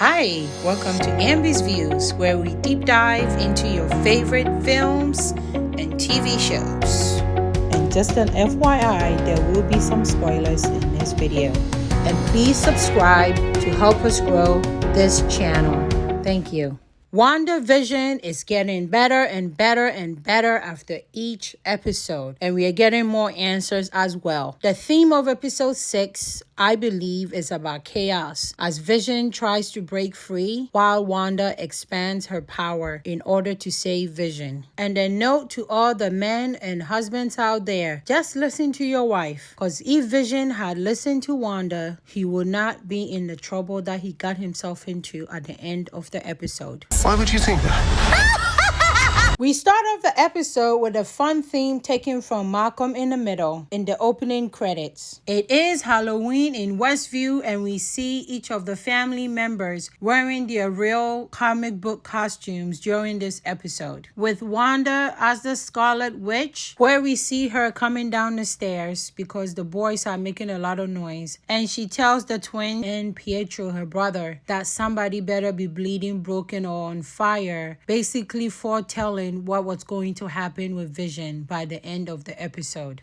Hi, welcome to Ambi's Views, where we deep dive into your favorite films and TV shows. And just an FYI, there will be some spoilers in this video. And please subscribe to help us grow this channel. Thank you. WandaVision is getting better and better and better after each episode, and we are getting more answers as well. The theme of episode 6, I believe, is about chaos as Vision tries to break free while Wanda expands her power in order to save Vision. And a note to all the men and husbands out there, just listen to your wife, because if Vision had listened to Wanda, he would not be in the trouble that he got himself into at the end of the episode. Why would you think that? We start off the episode with a fun theme taken from Malcolm in the Middle in the opening credits. It is Halloween in Westview, and we see each of the family members wearing their real comic book costumes during this episode. With Wanda as the Scarlet Witch, where we see her coming down the stairs because the boys are making a lot of noise, and she tells the twin and Pietro, her brother, that somebody better be bleeding, broken, or on fire, basically foretelling what was going to happen with Vision by the end of the episode.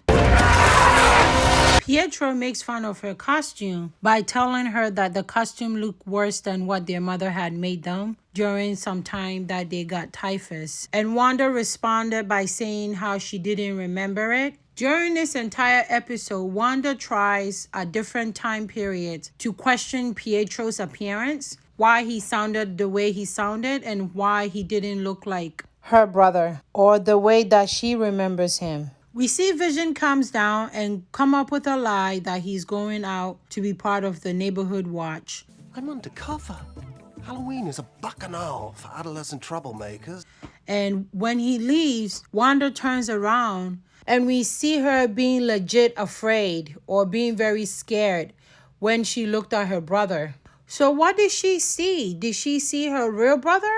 Pietro makes fun of her costume by telling her that the costume looked worse than what their mother had made them during some time that they got typhus. And Wanda responded by saying how she didn't remember it. During this entire episode, Wanda tries at different time periods to question Pietro's appearance, why he sounded the way he sounded, and why he didn't look like her brother or the way that she remembers him. We see Vision comes down and come up with a lie that he's going out to be part of the neighborhood watch. I'm undercover. Halloween is a bacchanal for adolescent troublemakers. And when he leaves, Wanda turns around and we see her being legit afraid or being very scared when she looked at her brother. So what did she see? Did she see her real brother?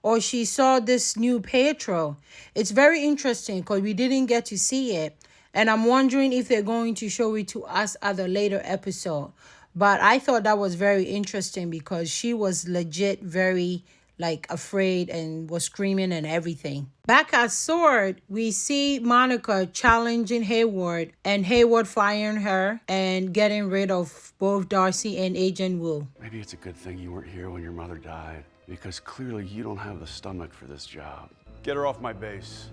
Or she saw this new Pietro? It's very interesting because we didn't get to see it. And I'm wondering if they're going to show it to us at a later episode. But I thought that was very interesting because she was legit very afraid and was screaming and everything. Back at Sword, we see Monica challenging Hayward and Hayward firing her and getting rid of both Darcy and Agent Wu. Maybe it's a good thing you weren't here when your mother died, because clearly you don't have the stomach for this job. Get her off my base.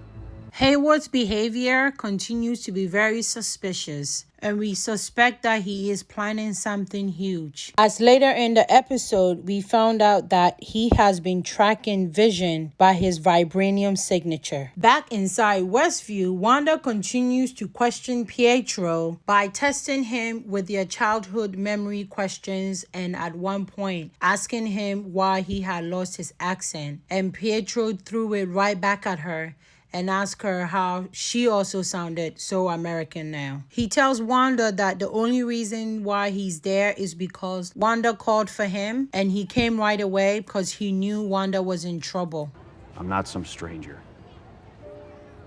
Hayward's behavior continues to be very suspicious, and we suspect that he is planning something huge. As later in the episode, we found out that he has been tracking Vision by his vibranium signature. Back inside Westview, Wanda continues to question Pietro by testing him with their childhood memory questions, and at one point asking him why he had lost his accent, and Pietro threw it right back at her and ask her how she also sounded so American now. He tells Wanda that the only reason why he's there is because Wanda called for him and he came right away because he knew Wanda was in trouble. I'm not some stranger,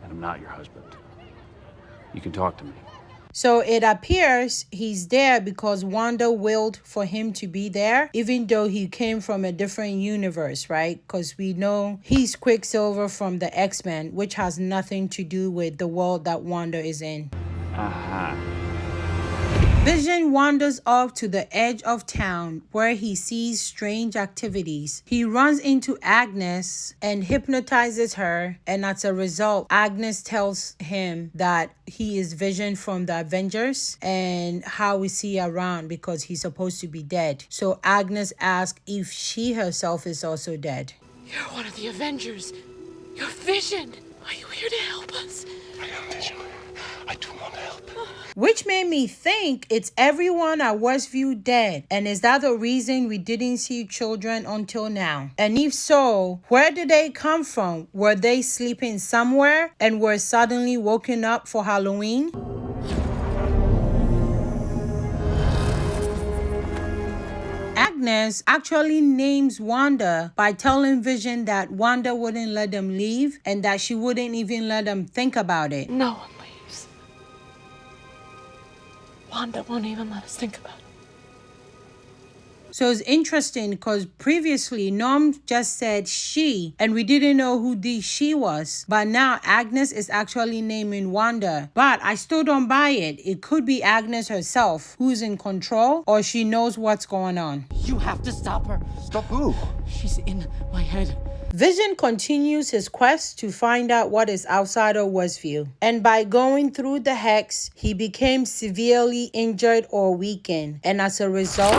and I'm not your husband. You can talk to me. So it appears he's there because Wanda willed for him to be there, even though he came from a different universe, right? Because we know he's QuickSilver from the X-Men, which has nothing to do with the world that Wanda is in. Vision wanders off to the edge of town where he sees strange activities. He runs into Agness and hypnotizes her, and as a result, Agness tells him that he is Vision from the Avengers and how is he around because he's supposed to be dead. So Agness asks if she herself is also dead. You're one of the Avengers. You're Vision. Are you here to help us? I am Vision. I do want to help. Which made me think it's everyone at Westview dead. And is that the reason we didn't see children until now? And if so, where did they come from? Were they sleeping somewhere and were suddenly woken up for Halloween? Agness actually names Wanda by telling Vision that Wanda wouldn't let them leave and that she wouldn't even let them think about it. No one leaves. Wanda won't even let us think about it. So it's interesting because previously Norm just said she, and we didn't know who the she was. But now Agness is actually naming Wanda. But I still don't buy it. It could be Agness herself who's in control, or she knows what's going on. You have to stop her. Stop who? She's in my head. Vision continues his quest to find out what is outside of Westview. And by going through the hex, he became severely injured or weakened. And as a result,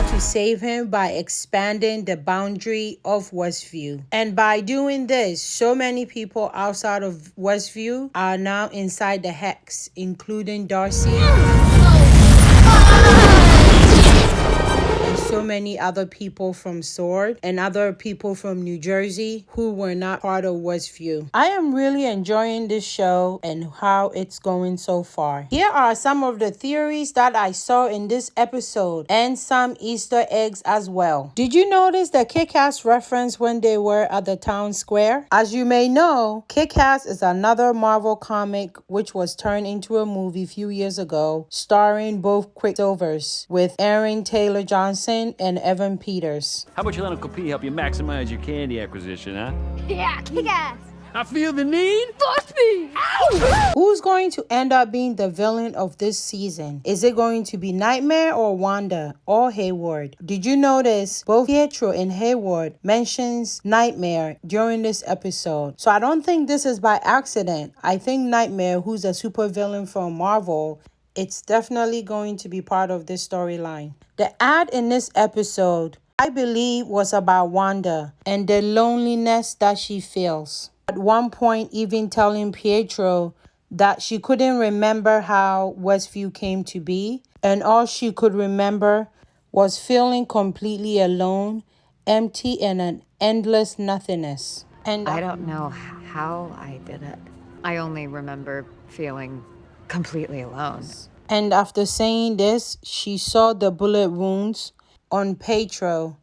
to save him by expanding the boundary of Westview. And by doing this, so many people outside of Westview are now inside the hex, including Darcy and so many other people from Sword and other people from New Jersey who were not part of Westview. I am really enjoying this show and how it's going so far. Here are some of the theories that I saw in this episode and some Easter eggs as well. Did you notice the Kick-Ass reference when they were at the town square? As you may know, Kick-Ass is another Marvel comic which was turned into a movie a few years ago, starring both QuickSilvers with Aaron Taylor Johnson and Evan Peters. How about your Uncle P help you maximize your candy acquisition, huh? Yeah, kick ass. I feel the need. Force me. Ow! Who's going to end up being the villain of this season? Is it going to be Nightmare or Wanda or Hayward? Did you notice both Pietro and Hayward mentions Nightmare during this episode? So I don't think this is by accident. I think Nightmare, who's a supervillain from Marvel, it's definitely going to be part of this storyline. The ad in this episode, I believe, was about Wanda and the loneliness that she feels. At one point, even telling Pietro that she couldn't remember how Westview came to be, and all she could remember was feeling completely alone, empty, and an endless nothingness. And I don't know how I did it. I only remember feeling completely alone. And after saying this, she saw the bullet wounds on Pietro.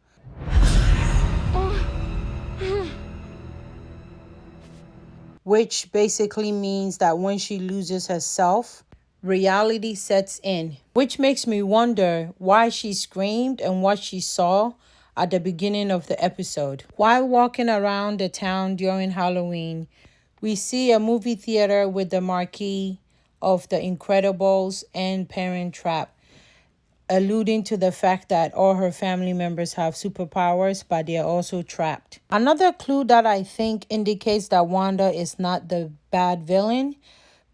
Which basically means that when she loses herself, reality sets in. Which makes me wonder why she screamed and what she saw at the beginning of the episode. While walking around the town during Halloween, we see a movie theater with the marquee of The Incredibles and Parent Trap, alluding to the fact that all her family members have superpowers, but they are also trapped. Another clue that I think indicates that Wanda is not the bad villain,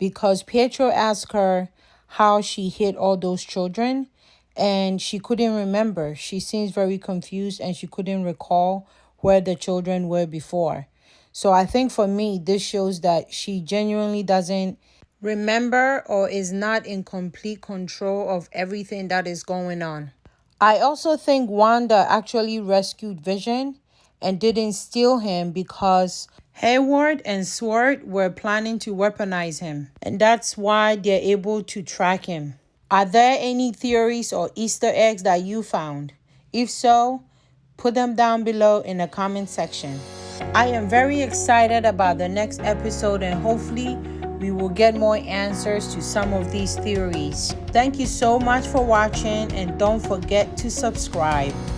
because Pietro asked her how she hid all those children, and she couldn't remember. She seems very confused, and she couldn't recall where the children were before. So I think for me, this shows that she genuinely doesn't remember or is not in complete control of everything that is going on. I also think Wanda actually rescued Vision and didn't steal him because Hayward and Sword were planning to weaponize him, and that's why they're able to track him. Are there any theories or Easter eggs that you found? If so, put them down below in the comment section. I am very excited about the next episode, and hopefully we will get more answers to some of these theories. Thank you so much for watching, and don't forget to subscribe.